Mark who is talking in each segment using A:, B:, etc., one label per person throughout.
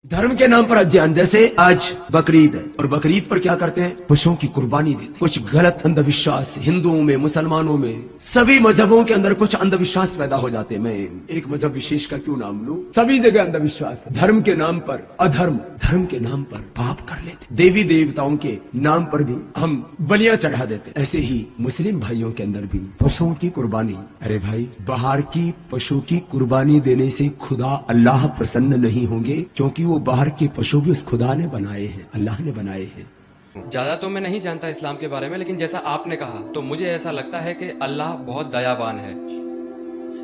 A: धर्म के नाम पर अज्ञान, जैसे आज बकरीद है और बकरीद पर क्या करते हैं, पशुओं की कुर्बानी देते हैं। कुछ गलत अंधविश्वास हिंदुओं में, मुसलमानों में, सभी मजहबों के अंदर कुछ अंधविश्वास पैदा हो जाते हैं। मैं एक मजहब विशेष का क्यों नाम लूं, सभी जगह अंधविश्वास। धर्म के नाम पर अधर्म, धर्म के नाम पर पाप कर लेते, देवी देवताओं के नाम पर भी हम बलियां चढ़ा देते। ऐसे ही मुस्लिम भाइयों के अंदर भी पशुओं की कुर्बानी। अरे भाई, बाहर की पशु की कुर्बानी देने से खुदा अल्लाह प्रसन्न नहीं होंगे, क्योंकि वो बाहर के पशु भी उस खुदा ने बनाए हैं, अल्लाह ने बनाए हैं।
B: ज़्यादा तो मैं नहीं जानता इस्लाम के बारे में, लेकिन जैसा आपने कहा तो मुझे ऐसा लगता है कि अल्लाह बहुत दयावान है,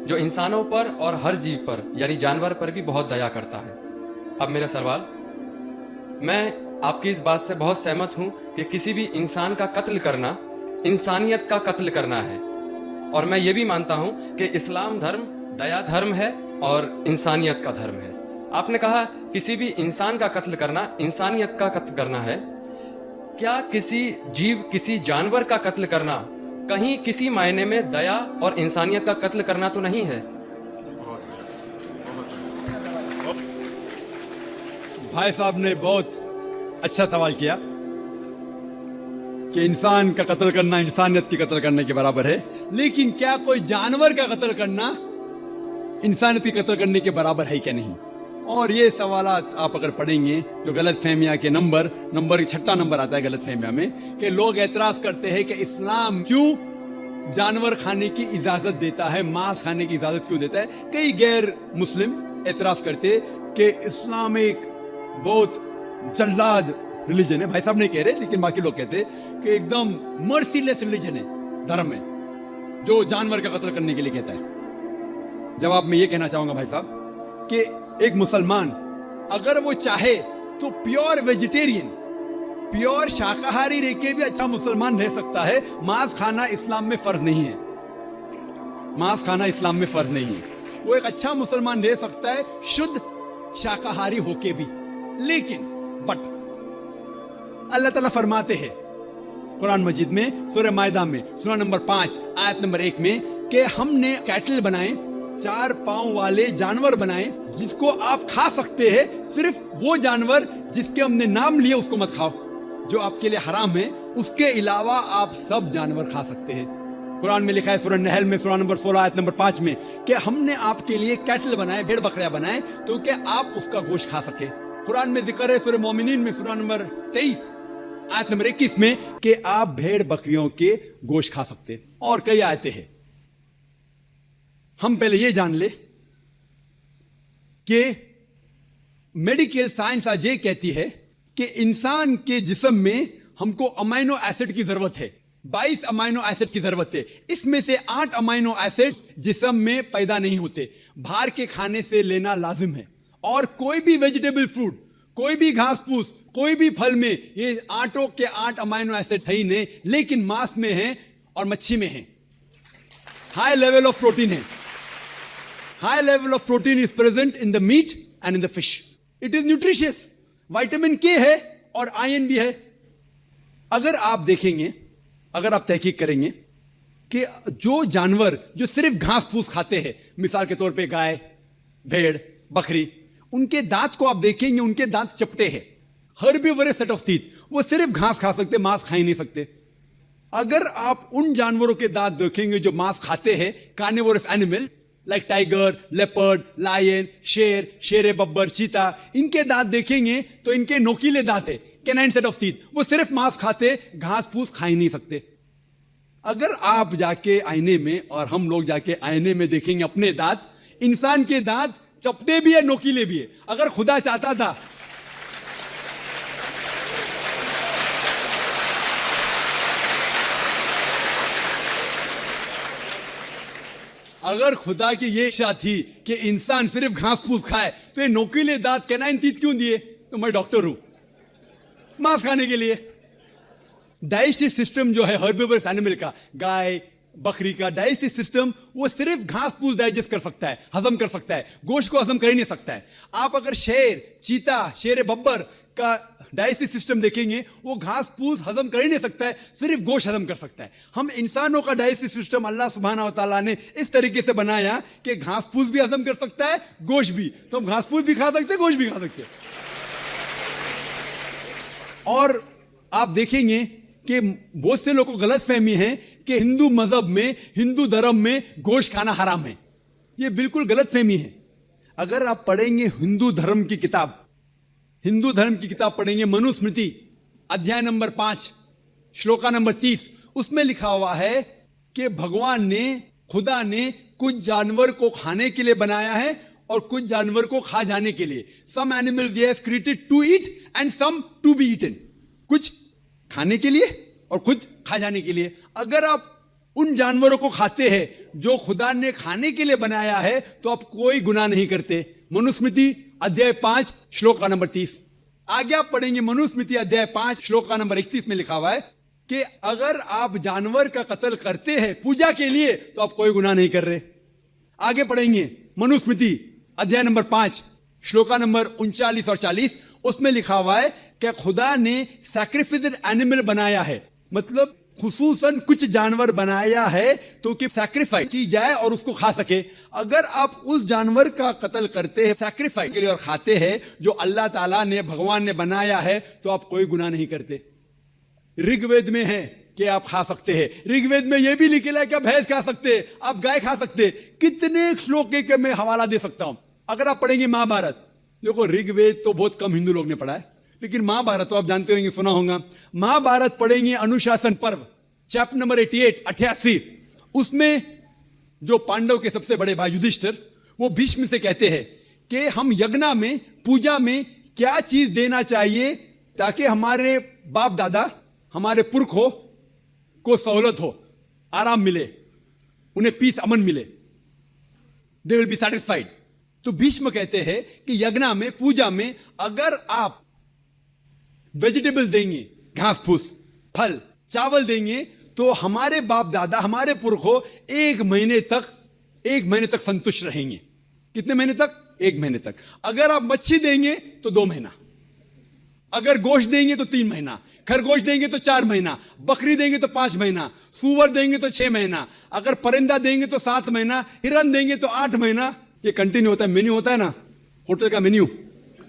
B: जो इंसानों पर और हर जीव पर यानी जानवर पर भी बहुत दया करता है। अब मेरा सवाल, मैं आपकी इस बात से बहुत सहमत हूँ कि किसी भी इंसान का कत्ल करना इंसानियत का कत्ल करना है, और मैं ये भी मानता हूँ कि इस्लाम धर्म दया धर्म है और इंसानियत का धर्म है। आपने कहा किसी भी इंसान का कत्ल करना इंसानियत का कत्ल करना है। क्या किसी जीव, किसी जानवर का कत्ल करना कहीं किसी मायने में दया और इंसानियत का कत्ल करना तो नहीं है?
C: भाई साहब ने बहुत अच्छा सवाल किया कि इंसान का कत्ल करना इंसानियत की कत्ल करने के बराबर है, लेकिन क्या कोई जानवर का कत्ल करना इंसानियत की कत्ल करने के बराबर है क्या नहीं? और ये सवालात आप अगर पढ़ेंगे तो गलत फहमिया के नंबर 6 नंबर आता है गलत फहमिया में, कि लोग एतराज करते हैं कि इस्लाम क्यों जानवर खाने की इजाजत देता है, मांस खाने की इजाजत क्यों देता है। कई गैर मुस्लिम एतराज करते कि इस्लाम एक बहुत जल्लाद रिलीजन है। भाई साहब नहीं कह रहे, लेकिन बाकी लोग कहते कि एकदम मर्सीलेस रिलीजन है, धर्म है जो जानवर का कत्ल करने के लिए कहता है। जवाब में ये कहना चाहूंगा भाई साहब कि एक मुसलमान अगर वो चाहे तो प्योर वेजिटेरियन, प्योर शाकाहारी रह के भी अच्छा मुसलमान रह सकता है। मांस खाना इस्लाम में फर्ज नहीं है, मांस खाना इस्लाम में फर्ज नहीं है। वो एक अच्छा मुसलमान रह सकता है शुद्ध शाकाहारी होके भी। लेकिन बट अल्लाह ताला फरमाते हैं कुरान मजीद में सूरह मायदा में सूरह नंबर 5 आयत नंबर 1 में कि हमने कैटल बनाए, 4 पांव वाले जानवर बनाए जिसको आप खा सकते हैं। सिर्फ वो जानवर जिसके हमने नाम लिए उसको मत खाओ, जो आपके लिए हराम है। उसके अलावा आप सब जानवर खा सकते हैं। कुरान में लिखा है सूरह नहल में सूरह नंबर 16 आयत नंबर 5 में कि हमने आपके लिए कैटल बनाए, भेड़ बकरियां बनाए, तो कि आप उसका गोश्त खा सके। कुरान में जिक्र है सूरह मोमिनीन में सूरह नंबर 23 आयत नंबर 21 में कि आप भेड़ बकरियों के गोश्त खा सकते। और कई आयतें हैं। हम पहले ये जान ले कि मेडिकल साइंस आज ये कहती है कि इंसान के जिस्म में हमको अमाइनो एसिड की जरूरत है, 22 अमाइनो एसिड की जरूरत है। इसमें से 8 अमाइनो एसिड जिस्म में पैदा नहीं होते, बाहर के खाने से लेना लाजिम है। और कोई भी वेजिटेबल फ्रूट, कोई भी घास फूस, कोई भी फल में ये 8 के 8 अमाइनो एसिड है ही नहीं, लेकिन मांस में है और मच्छी में है। हाई लेवल ऑफ प्रोटीन है। High level of protein is present in the meat and in the fish. It is nutritious. Vitamin K है और आयरन भी है। अगर आप देखेंगे, अगर आप तहकीक करेंगे कि जो जानवर जो सिर्फ घास फूस खाते हैं, मिसाल के तौर पे गाय, भेड़, बकरी, उनके दांत को आप देखेंगे, उनके दांत चपटे हैं। हर्बीवोरस सेट ऑफ टीथ, वो सिर्फ घास खा सकते, मांस खा ही नहीं सकते। अगर आप उन जानवरों के दांत देखेंगे जो मांस खाते हैं, carnivorous animal like tiger, leopard, lion, शेर, शेर बब्बर, चीता, इनके दांत देखेंगे तो इनके नोकीले दांत है, कैनाइन सेट ऑफ टीथ। वो सिर्फ मांस खाते, घास फूस खा ही नहीं सकते। अगर आप जाके आईने में और हम लोग जाके आईने में देखेंगे अपने दांत, इंसान के दांत चपटे भी है, नोकीले भी है। अगर खुदा चाहता था अगर खुदा की ये इच्छा थी कि इंसान सिर्फ घास फूस खाए, तो ये नोकीले दांत कैनाइन टीथ क्यों दिए? तो मैं डॉक्टर हूं, मांस खाने के लिए। डाइजेस्टिव सिस्टम जो है हर्बीवोरस एनिमल का, गाय बकरी का डाइजेस्टिव सिस्टम, वो सिर्फ घास फूस डाइजेस्ट कर सकता है, हजम कर सकता है, गोश्त को हजम कर ही नहीं सकता है। आप अगर शेर, चीता, शेर बब्बर का डाइजेस्टिव सिस्टम देखेंगे, वो घास फूस हजम कर ही नहीं सकता है, सिर्फ गोश्त हजम कर सकता है। हम इंसानों का डाइजेस्टिव सिस्टम अल्लाह सुब्हानहू व तआला ने इस तरीके से बनाया कि घास फूस भी हजम कर सकता है, गोश्त भी। तो हम घास फूस भी खा सकते हैं, गोश्त भी खा सकते हैं। और आप देखेंगे कि बहुत से लोगों को गलत फहमी है कि हिंदू मजहब में, हिंदू धर्म में गोश्त खाना हराम है। यह बिल्कुल गलत फहमी है। अगर आप पढ़ेंगे हिंदू धर्म की किताब पढ़ेंगे, मनुस्मृति अध्याय नंबर 5 श्लोका नंबर 30, उसमें लिखा हुआ है कि भगवान ने, खुदा ने कुछ जानवर को खाने के लिए बनाया है और कुछ जानवर को खा जाने के लिए। Some animals he has created to eat and some to be eaten। कुछ खाने के लिए और कुछ खा जाने के लिए। अगर आप उन जानवरों को खाते हैं जो खुदा ने खाने के लिए बनाया है तो आप कोई गुनाह नहीं करते। मनुस्मृति अध्याय 5 श्लोक का नंबर 30। आगे आप पढ़ेंगे मनुस्मृति अध्याय 5 श्लोक का नंबर 31 में लिखा हुआ है कि अगर आप जानवर का कत्ल करते हैं पूजा के लिए तो आप कोई गुनाह नहीं कर रहे। आगे पढ़ेंगे मनुस्मृति अध्याय नंबर 5 श्लोका नंबर 39 और 40, उसमें लिखा हुआ है कि खुदा ने सैक्रिफिस्ड एनिमल बनाया है, मतलब खुसूसन कुछ जानवर बनाया है तो कि सैक्रिफाइस की जाए और उसको खा सके। अगर आप उस जानवर का कत्ल करते हैं सैक्रिफाइस के लिए और खाते हैं जो अल्लाह ताला ने, भगवान ने बनाया है, तो आप कोई गुनाह नहीं करते। ऋग्वेद में है कि आप खा सकते हैं। ऋग्वेद में यह भी लिखा है कि आप भैंस खा सकते हैं, आप गाय खा सकते हैं। कितने श्लोक के मैं हवाला दे सकता हूं। अगर आप पढ़ेंगे महाभारत, देखो ऋग्वेद तो बहुत कम हिंदू लोग ने पढ़ा है, लेकिन महाभारत तो आप जानते होंगे, सुना होगा। महाभारत पढ़ेंगे अनुशासन पर्व चैप्टर नंबर 88, उसमें जो पांडव के सबसे बड़े भाई युधिष्ठिर, वो भीष्म से कहते हैं कि हम यज्ञ में, पूजा में क्या चीज देना चाहिए ताकि हमारे बाप दादा, हमारे पुरखों को सहूलत हो, आराम मिले, उन्हें पीस, अमन मिले, दे विल बी सेटिस्फाइड। तो भीष्म कहते हैं कि यज्ञ में, पूजा में अगर आप वेजिटेबल्स देंगे, घास फूस, फल, चावल देंगे तो हमारे बाप दादा, हमारे पुरखों 1 महीने तक संतुष्ट रहेंगे। कितने महीने तक? 1 महीने तक। अगर आप मच्छी देंगे तो 2 महीना, अगर गोश्त देंगे तो 3 महीना, खरगोश देंगे तो 4 महीना, बकरी देंगे तो 5 महीना, सूअर देंगे तो 6 महीना, अगर परिंदा देंगे तो 7 महीना, हिरन देंगे तो 8 महीना। ये कंटिन्यू होता है, मेन्यू होता है ना, होटल का मेन्यू,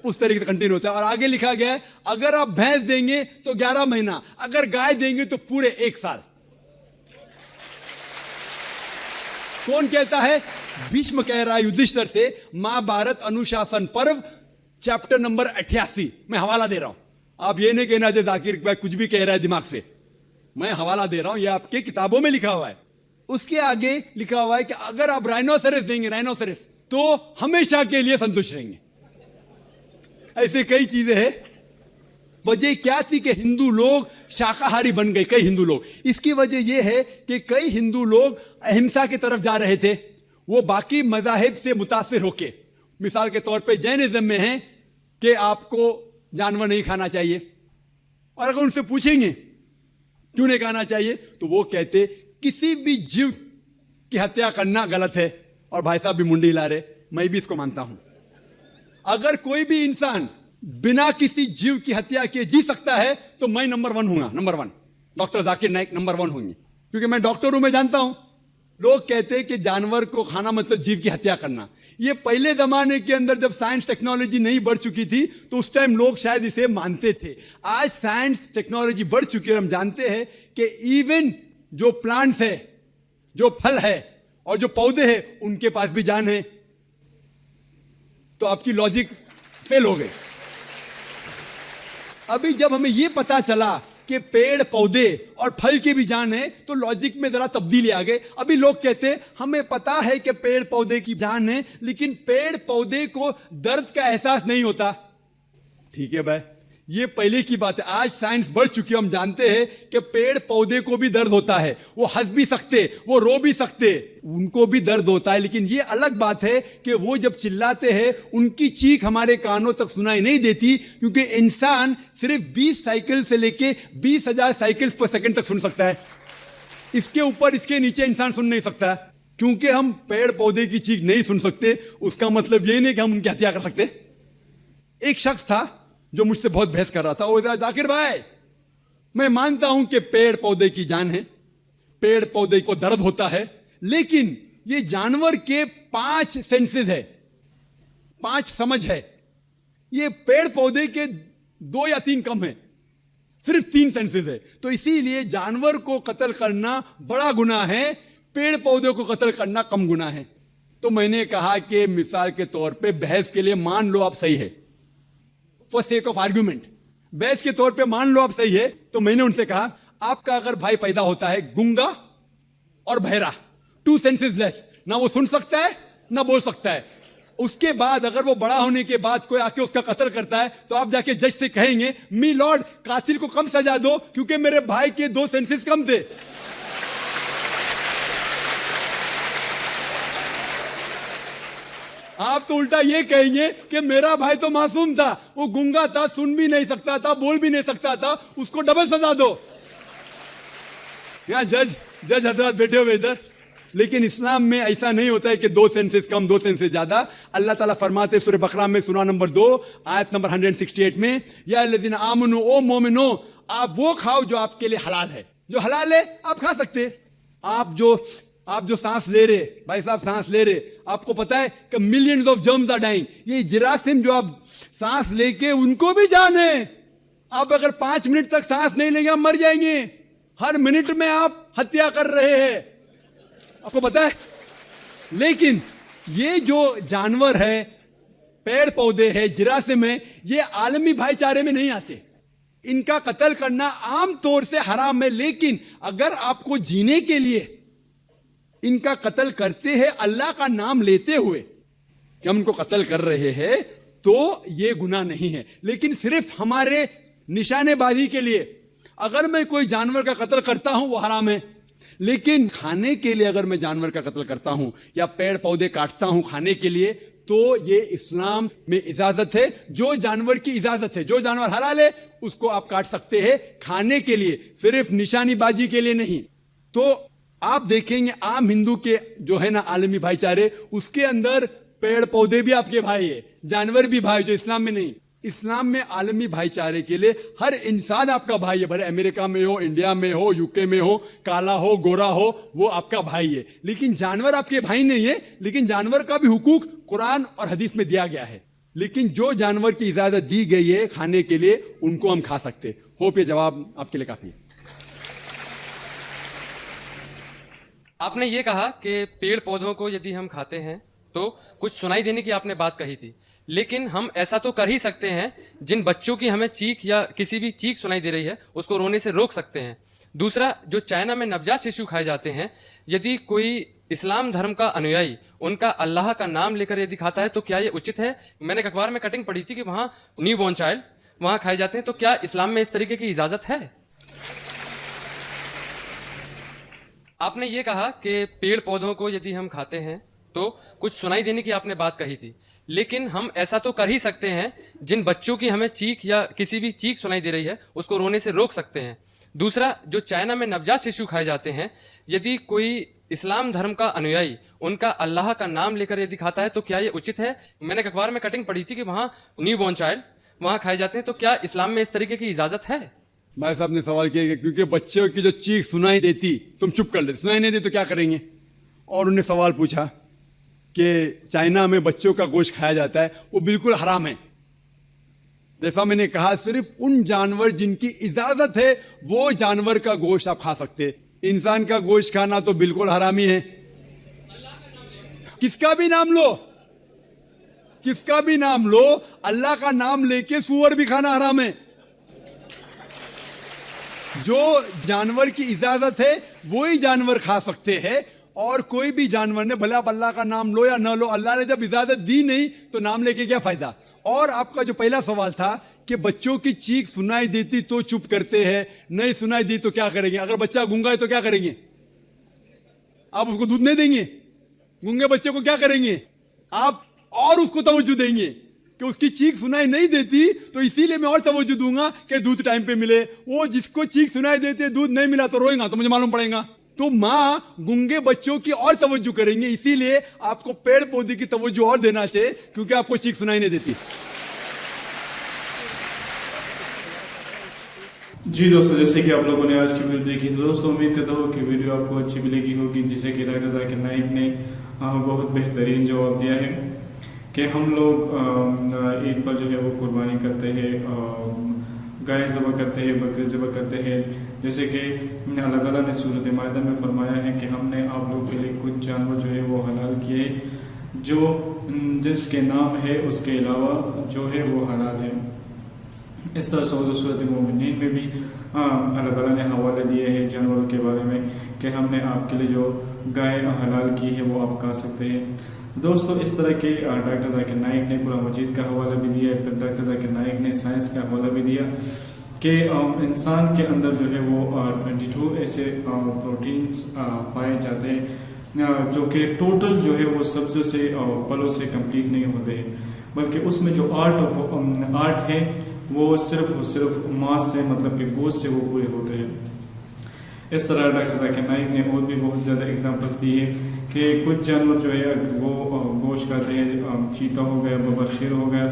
C: उस तरीके से कंटिन्यू होता है। और आगे लिखा गया है अगर आप भैंस देंगे तो 11 महीना, अगर गाय देंगे तो पूरे 1 साल। कौन कहता है? भीष्म कह रहा है युधिष्ठिर से। महाभारत अनुशासन पर्व चैप्टर नंबर 88, मैं हवाला दे रहा हूं। आप ये नहीं कहना चाहिए जाकिर भाई कुछ भी कह रहा है दिमाग से, मैं हवाला दे रहा हूं, ये आपके किताबों में लिखा हुआ है। उसके आगे लिखा हुआ है कि अगर आप राइनोसेरस देंगे, राइनोसेरस, तो हमेशा के लिए संतुष्ट रहेंगे। ऐसे कई चीजें हैं। वजह क्या थी कि हिंदू लोग शाकाहारी बन गए, कई हिंदू लोग। इसकी वजह यह है कि कई हिंदू लोग अहिंसा की तरफ जा रहे थे, वो बाकी मजाहिब से मुतासिर होके। मिसाल के तौर पे जैनिज्म में है कि आपको जानवर नहीं खाना चाहिए, और अगर उनसे पूछेंगे क्यों नहीं खाना चाहिए तो वो कहते किसी भी जीव की हत्या करना गलत है। और भाई साहब भी मुंडी हिला रहे, मैं भी इसको मानता हूं। अगर कोई भी इंसान बिना किसी जीव की हत्या किए जी सकता है तो मैं नंबर 1 हूंगा, number 1। Doctor Zakir Naik number 1 होंगे, क्योंकि मैं डॉक्टर हूं, मैं जानता हूं। लोग कहते हैं कि जानवर को खाना मतलब जीव की हत्या करना। ये पहले जमाने के अंदर जब साइंस टेक्नोलॉजी नहीं बढ़ चुकी थी तो उस टाइम लोग शायद इसे मानते थे। आज साइंस टेक्नोलॉजी बढ़ चुकी है, हम जानते हैं कि इवन जो प्लांट्स है, जो फल है और जो पौधे हैं, उनके पास भी जान है। तो आपकी लॉजिक फेल हो गई। अभी जब हमें यह पता चला कि पेड़ पौधे और फल की भी जान है तो लॉजिक में जरा तब्दीली आ गई। अभी लोग कहते हैं हमें पता है कि पेड़ पौधे की जान है, लेकिन पेड़ पौधे को दर्द का एहसास नहीं होता। ठीक है भाई, ये पहले की बात है। आज साइंस बढ़ चुकी है, हम जानते हैं कि पेड़ पौधे को भी दर्द होता है। वो हंस भी सकते, वो रो भी सकते, उनको भी दर्द होता है। लेकिन ये अलग बात है कि वो जब चिल्लाते हैं उनकी चीख हमारे कानों तक सुनाई नहीं देती, क्योंकि इंसान सिर्फ 20 साइकिल से लेके 20,000 साइकिल पर सेकंड तक सुन सकता है। इसके ऊपर, इसके नीचे इंसान सुन नहीं सकता। क्योंकि हम पेड़ पौधे की चीख नहीं सुन सकते, उसका मतलब ये नहीं कि हम उनकी हत्या कर सकते। एक शख्स था जो मुझसे बहुत बहस कर रहा था। वो जाकिर भाई, मैं मानता हूं कि पेड़ पौधे की जान है, पेड़ पौधे को दर्द होता है, लेकिन ये जानवर के 5 सेंसेस है, 5 समझ है, ये पेड़ पौधे के 2 या 3 कम है। सिर्फ 3 सेंसेस है। तो इसीलिए जानवर को कत्ल करना बड़ा गुनाह है, पेड़ पौधे को कत्ल करना कम गुनाह है। तो मैंने कहा कि मिसाल के तौर पे बहस के लिए मान लो आप सही है, फॉर सेक ऑफ आर्ग्यूमेंट, बहस के तौर पे मान लो आप सही है, तो मैंने उनसे कहा आपका अगर भाई पैदा होता है गूंगा और बहरा, 2 सेंसेस लेस, ना वो सुन सकता है ना बोल सकता है, उसके बाद अगर वो बड़ा होने के बाद कोई आके उसका कत्ल करता है तो आप जाके जज से कहेंगे मी लॉर्ड कातिल को कम सजा दो क्योंकि मेरे भाई के 2 सेंसेस कम थे। आप तो उल्टा ये कहेंगे कि मेरा भाई तो मासूम था, वो गूंगा था, सुन भी नहीं सकता था, बोल भी नहीं सकता था, उसको डबल सजा दो। यहां जज हजरत बैठे हुए इधर, लेकिन इस्लाम में ऐसा नहीं होता है कि 2 सेंसेस कम 2 सेंसेस ज्यादा। अल्लाह ताला फरमाते सूरह बकरा में सूरा नंबर 2 आयत नंबर 168 में, या अल्लज़ीना आमनू ओ मोमिनो, आप वो खाओ जो आपके लिए हलाल है, जो हलाल है आप खा सकते। आप जो सांस ले रहे, भाई साहब सांस ले रहे, आपको पता है कि millions of germs are dying, ये जरासीम जो आप सांस लेके उनको भी जान है, आप अगर 5 मिनट तक सांस नहीं लेंगे आप मर जाएंगे, हर मिनट में आप हत्या कर रहे हैं, आपको पता है। लेकिन ये जो जानवर है, पेड़ पौधे है, जिरासिम है, ये आलमी भाईचारे में नहीं आते, इनका कत्ल करना आम तौर से हराम है। लेकिन अगर आपको जीने के लिए इनका कत्ल करते हैं अल्लाह का नाम लेते हुए कि हम इनको कत्ल कर रहे हैं, तो ये गुनाह नहीं है। लेकिन सिर्फ हमारे निशानेबाजी के लिए अगर मैं कोई जानवर का कत्ल करता हूं वो हराम है, लेकिन खाने के लिए अगर मैं जानवर का कत्ल करता हूं या पेड़ पौधे काटता हूं खाने के लिए, तो ये इस्लाम में इजाजत है। जो जानवर की इजाजत है, जो जानवर हलाल है उसको आप काट सकते हैं खाने के लिए, सिर्फ निशानीबाजी के लिए नहीं। तो आप देखेंगे आम हिंदू के जो है ना आलमी भाईचारे, उसके अंदर पेड़ पौधे भी आपके भाई है, जानवर भी भाई, जो इस्लाम में नहीं। इस्लाम में आलमी भाईचारे के लिए हर इंसान आपका भाई है, भले अमेरिका में हो, इंडिया में हो, यूके में हो, काला हो गोरा हो, वो आपका भाई है। लेकिन जानवर आपके भाई नहीं है, लेकिन जानवर का भी हुकूक कुरान और हदीस में दिया गया है। लेकिन जो जानवर की इजाजत दी गई है खाने के लिए, उनको हम खा सकते। होप ये जवाब आपके लिए काफी है।
B: आपने ये कहा कि पेड़ पौधों को यदि हम खाते हैं तो कुछ सुनाई देने की आपने बात कही थी, लेकिन हम ऐसा तो कर ही सकते हैं जिन बच्चों की हमें चीख या किसी भी चीख सुनाई दे रही है उसको रोने से रोक सकते हैं। दूसरा, जो चाइना में नवजात शिशु खाए जाते हैं, यदि कोई इस्लाम धर्म का अनुयायी उनका अल्लाह का नाम लेकर यदि खाता है तो क्या ये उचित है? मैंने एक अखबार में कटिंग पढ़ी थी कि वहाँ न्यू बॉर्न चाइल्ड वहाँ खाए जाते हैं, तो क्या इस्लाम में इस तरीके की इजाज़त है? आपने ये कहा कि पेड़ पौधों को यदि हम खाते हैं तो कुछ सुनाई देने की आपने बात कही थी, लेकिन हम ऐसा तो कर ही सकते हैं जिन बच्चों की हमें चीख या किसी भी चीख सुनाई दे रही है उसको रोने से रोक सकते हैं। दूसरा, जो चाइना में नवजात शिशु खाए जाते हैं, यदि कोई इस्लाम धर्म का अनुयायी उनका अल्लाह का नाम लेकर यदि खाता है तो क्या ये उचित है? मैंने एक अखबार में कटिंग पढ़ी थी कि वहाँ न्यू बॉर्न चाइल्ड वहाँ खाए जाते हैं, तो क्या इस्लाम में इस तरीके की इजाज़त है?
C: भाई साहब ने सवाल किया कि क्योंकि बच्चों की जो चीख सुनाई देती तुम चुप कर लेते, सुनाई नहीं देती तो क्या करेंगे? और उन्होंने सवाल पूछा कि चाइना में बच्चों का गोश्त खाया जाता है, वो बिल्कुल हराम है। जैसा मैंने कहा, सिर्फ उन जानवर जिनकी इजाजत है वो जानवर का गोश्त आप खा सकते। इंसान का गोश्त खाना तो बिल्कुल हरामी है। किसका भी नाम लो, किसका भी नाम लो, अल्लाह का नाम लेके सूअर भी खाना हराम है। जो जानवर की इजाजत है वो ही जानवर खा सकते हैं, और कोई भी जानवर ने, भले आप अल्लाह का नाम लो या ना लो, अल्लाह ने जब इजाजत दी नहीं तो नाम लेके क्या फायदा। और आपका जो पहला सवाल था कि बच्चों की चीख सुनाई देती तो चुप करते हैं, नहीं सुनाई दी तो क्या करेंगे? अगर बच्चा गूंगा है तो क्या करेंगे? आप उसको दूध नहीं देंगे? गूंगे बच्चे को क्या करेंगे? आप और उसको तवज्जो देंगे कि उसकी चीख सुनाई नहीं देती, तो इसीलिए मैं और तवज्जो दूंगा कि दूध टाइम पे मिले। वो जिसको चीख सुनाई देती है, दूध नहीं मिला तो रोएगा, तो मुझे मालूम पड़ेगा। तो माँ गूंगे बच्चों की और तवज्जो करेंगे, इसीलिए आपको पेड़ पौधे की तवज्जो और देना चाहिए, क्योंकि आपको चीख सुनाई नहीं देती।
D: जी दोस्तों, जैसे कि आप लोगों ने आज की वीडियो देखी, तो दोस्तों उम्मीद करता हूँ कि वीडियो आपको अच्छी मिलेगी होगी, जिसे कि डॉक्टर जाकिर नाइक ने बहुत बेहतरीन जवाब दिया है कि हम लोग ईद पर जो है वो कुर्बानी करते हैं गाय ज़बह करते हैं, बकरी ज़बह करते हैं। जैसे कि अल्लाह ताला ने सूरत माइदा में फरमाया है कि हमने आप लोगों के लिए कुछ जानवर जो है वो हलाल किए, जो जिसके नाम है उसके अलावा जो है वो हलाल है। इस तरह सूरत मोमिनीन में भी अल्लाह ताला ने हवाले दिए हैं जानवरों के बारे में कि हमने आपके लिए जो गाय हलाल की है वो आप खा सकते हैं। दोस्तों, इस तरह के डॉक्टर जाकिर नाइक ने कुरान मजीद का हवाला भी दिया है, फिर डॉक्टर जाकिर नाइक ने साइंस का हवाला भी दिया कि इंसान के अंदर जो है वो 22 ऐसे प्रोटीन्स पाए जाते हैं जो कि टोटल जो है वो सब्ज़ों से फलों से कंप्लीट नहीं होते हैं, बल्कि उसमें जो 8 है वो सिर्फ मांस से, मतलब कि गोश्त से वो पूरे होते हैं। इस तरह डॉक्टर जाकिर नाइक ने और भी बहुत ज़्यादा एग्जांपल्स दी है कि कुछ जानवर जो है वो गोश्त खाते हैं, चीता हो गया, बबर शेर हो गया,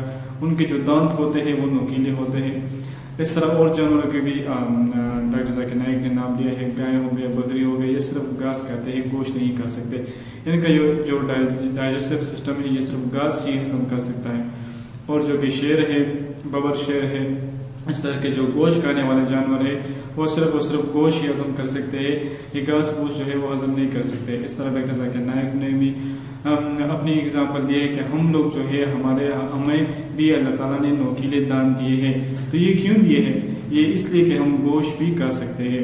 D: उनके जो दांत होते हैं वो नुकीले होते हैं। इस तरह और जानवरों के भी डॉक्टर जाकिर नाइक ने नाम दिया है, गाय हो गया, बकरी हो गई, ये सिर्फ घास खाते हैं, गोश्त नहीं खा सकते। इनका जो डाइजेस्टिव सिस्टम है ये सिर्फ घास ही हजम कर सकता है। और जो कि शेर है, बबर शेर है, इस तरह के जो गोश्त खाने वाले जानवर है वो सिर्फ गोश्त ही हजम कर सकते हैं, ये घास फूस जो है वो हजम नहीं कर सकते। इस तरह डॉक्टर जाकिर नाइक ने भी अपनी एग्जांपल दी है कि हम लोग जो है हमें भी अल्लाह ताला ने नोकीले दांत दिए हैं। तो ये क्यों दिए हैं? ये इसलिए कि हम गोश्त भी खा सकते हैं।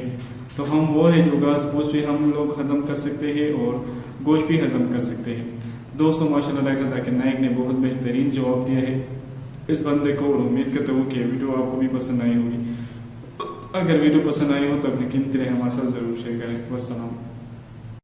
D: तो हम वो है जो घास फूस भी हम लोग हजम कर सकते हैं और गोश्त भी हजम कर सकते हैं। दोस्तों, माशाल्लाह डॉक्टर जाकिर नाइक ने बहुत बेहतरीन जवाब दिया है इस बंदे को, और उम्मीद करता हूँ कि वीडियो आपको भी पसंद आई होगी। अगर वीडियो पसंद आई हो तो अपनी कीमती राय हमारे साथ जरूर शेयर करें। वस्सलाम।